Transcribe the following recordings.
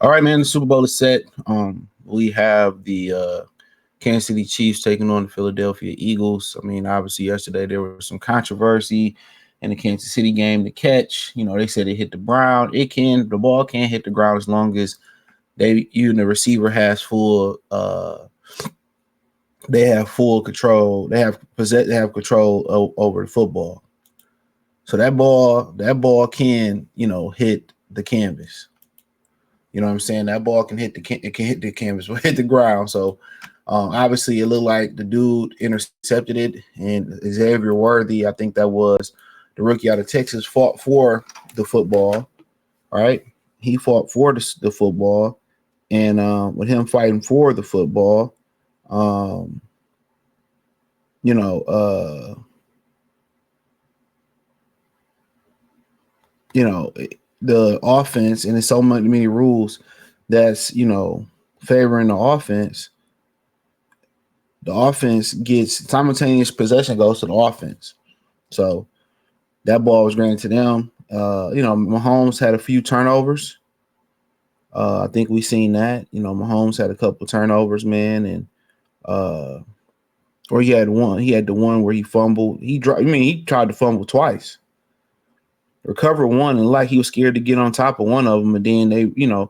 All right, man. The Super Bowl is set. We have the Kansas City Chiefs taking on the Philadelphia Eagles. I mean, obviously, yesterday there was some controversy in the Kansas City game. The catch, they said it hit the ground. The ball can't hit the ground as long as the receiver has they have full control. They have control over the football. So that ball can, hit the canvas. You know what I'm saying? That ball can hit the canvas, but hit the ground. So obviously, it looked like the dude intercepted it, and Xavier Worthy, I think that was the rookie out of Texas, fought for the football. All right, he fought for the football, and with him fighting for the football, you know, the offense, and there's so many rules that's favoring the offense. The offense gets simultaneous possession goes to the offense. So that ball was granted to them. Mahomes had a few turnovers. I think we seen that. Mahomes had a couple turnovers, man, and or he had one. He had the one where he fumbled. He tried to fumble twice. Recovered one, and like he was scared to get on top of one of them, and then the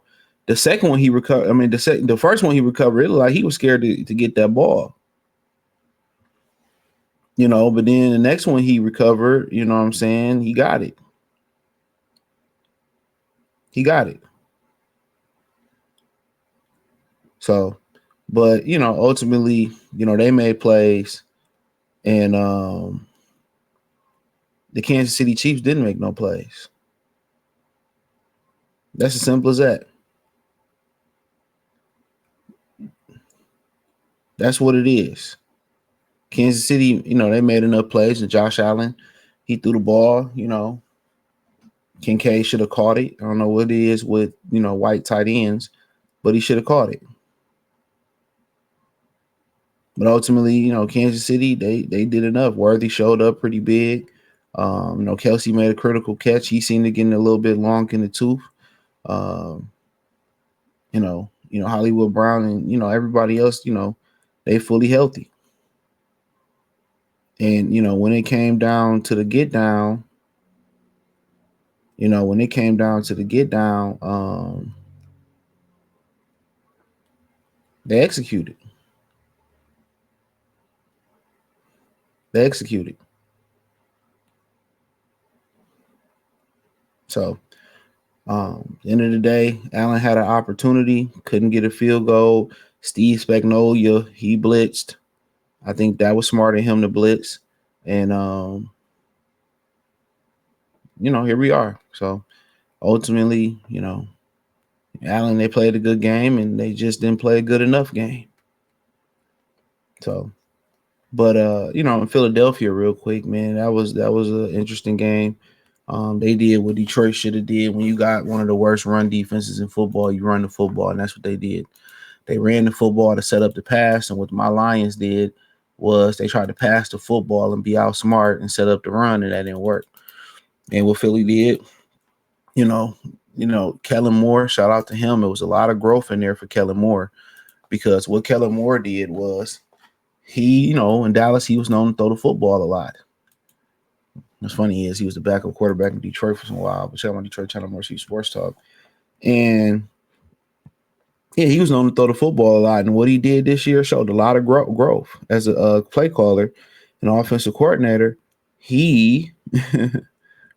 second one he recovered. I mean, the first one he recovered, it looked like he was scared to get that ball. But then the next one he recovered, you know what I'm saying? He got it. So, but, ultimately, they made plays, and the Kansas City Chiefs didn't make no plays. That's as simple as that. That's what it is. Kansas City, they made enough plays, and Josh Allen, he threw the ball, Kincaid should have caught it. I don't know what it is with, white tight ends, but he should have caught it. But ultimately, Kansas City, they did enough. Worthy showed up pretty big. Kelsey made a critical catch. He seemed to get a little bit long in the tooth. Hollywood Brown and, everybody else, they fully healthy. And, when it came down to the get down, they executed. So, at the end of the day, Allen had an opportunity, couldn't get a field goal. Steve Spagnuolo, he blitzed. I think that was smart of him to blitz. And, here we are. So, ultimately, Allen, they played a good game, and they just didn't play a good enough game. So, but, in Philadelphia real quick, man, that was an interesting game. They did what Detroit should have did. When you got one of the worst run defenses in football, you run the football, and that's what they did. They ran the football to set up the pass, and what my Lions did was they tried to pass the football and be outsmart and set up the run, and that didn't work. And what Philly did, Kellen Moore, shout out to him. It was a lot of growth in there for Kellen Moore, because what Kellen Moore did was he, in Dallas, he was known to throw the football a lot. What's funny is he was the backup quarterback in Detroit for some while, but shout out Detroit Channel Mercy Sports Talk. And yeah, he was known to throw the football a lot. And what he did this year showed a lot of growth as a play caller and offensive coordinator. He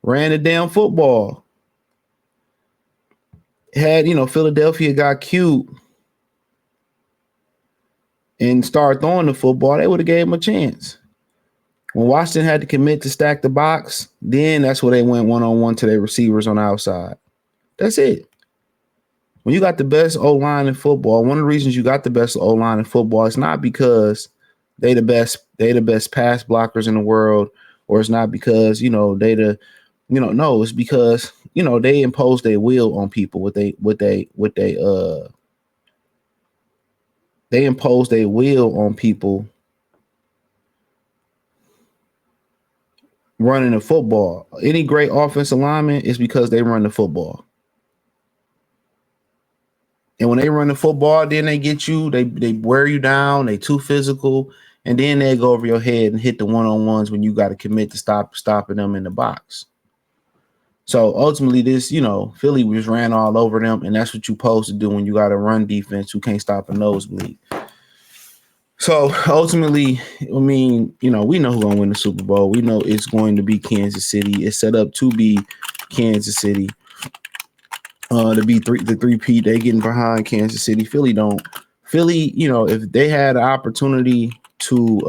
ran the damn football. Had, Philadelphia got cute and started throwing the football, they would have gave him a chance. When Washington had to commit to stack the box, then that's where they went one-on-one to their receivers on the outside. That's it. When you got the best O-line in football, one of the reasons you got the best O-line in football is not because they the best pass blockers in the world, or it's not because, no, it's because, they impose their will on people they impose their will on people running the football. Any great offensive lineman is because they run the football. And when they run the football, then they get you, they wear you down, they too physical, and then they go over your head and hit the one-on-ones when you got to commit to stopping them in the box. So ultimately, this, Philly just ran all over them, and that's what you're supposed to do when you got a run defense who can't stop a nosebleed. So ultimately, I mean, we know who's gonna win the Super Bowl. We know it's going to be Kansas City. It's set up to be Kansas City. To be the three-peat, they getting behind Kansas City. Philly, if they had an opportunity to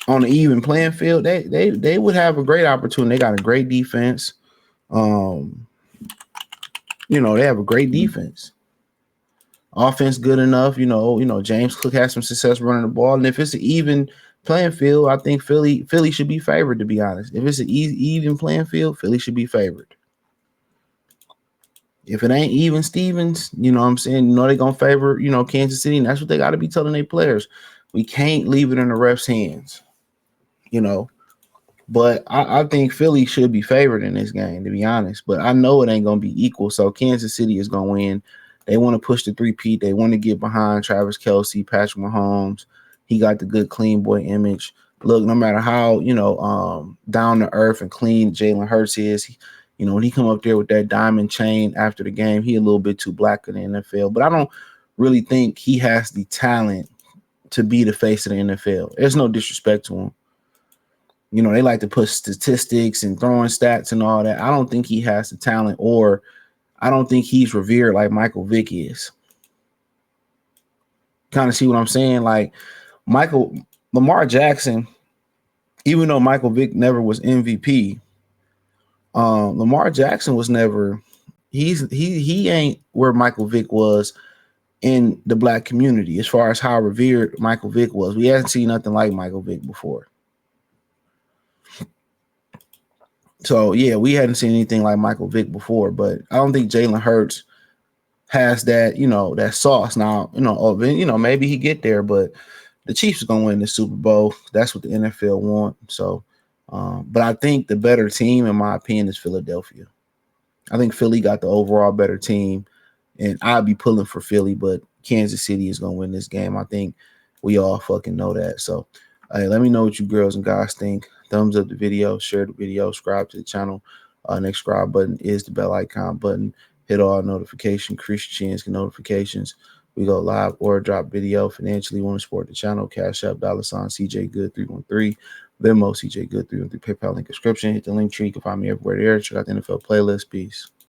on an even playing field, they would have a great opportunity. They got a great defense. They have a great defense. Offense good enough. James Cook has some success running the ball, and if it's an even playing field, I think Philly should be favored, to be honest. If it's an even playing field, Philly should be favored. If it ain't even Stevens, you know what I'm saying? They're going to favor, Kansas City, and that's what they got to be telling their players. We can't leave it in the refs' hands, But I think Philly should be favored in this game, to be honest. But I know it ain't going to be equal, so Kansas City is going to win. They want to push the three-peat. They want to get behind Travis Kelce, Patrick Mahomes. He got the good clean boy image. Look, no matter how, down to earth and clean Jalen Hurts is, when he come up there with that diamond chain after the game, he a little bit too black in the NFL. But I don't really think he has the talent to be the face of the NFL. There's no disrespect to him. They like to put statistics and throwing stats and all that. I don't think he has the talent, or I don't think he's revered like Michael Vick is. Kind of see what I'm saying? Like Lamar Jackson, even though Michael Vick never was MVP, Lamar Jackson was never. He ain't where Michael Vick was in the black community as far as how revered Michael Vick was. We haven't seen nothing like Michael Vick before. So yeah, we hadn't seen anything like Michael Vick before, but I don't think Jalen Hurts has that, that sauce. Now, maybe he get there, but the Chiefs are gonna win the Super Bowl. That's what the NFL want. So, but I think the better team, in my opinion, is Philadelphia. I think Philly got the overall better team, and I'd be pulling for Philly, but Kansas City is gonna win this game. I think we all fucking know that. So, hey, let me know what you girls and guys think. Thumbs up the video, share the video, subscribe to the channel. Next subscribe button is the bell icon button. Hit all notifications, Christians notifications. We go live or drop video. Financially, want to support the channel, Cash App, $ CJ Good 313, Venmo CJ Good 313, PayPal link description. Hit the link tree. You can find me everywhere there. Check out the NFL playlist. Peace.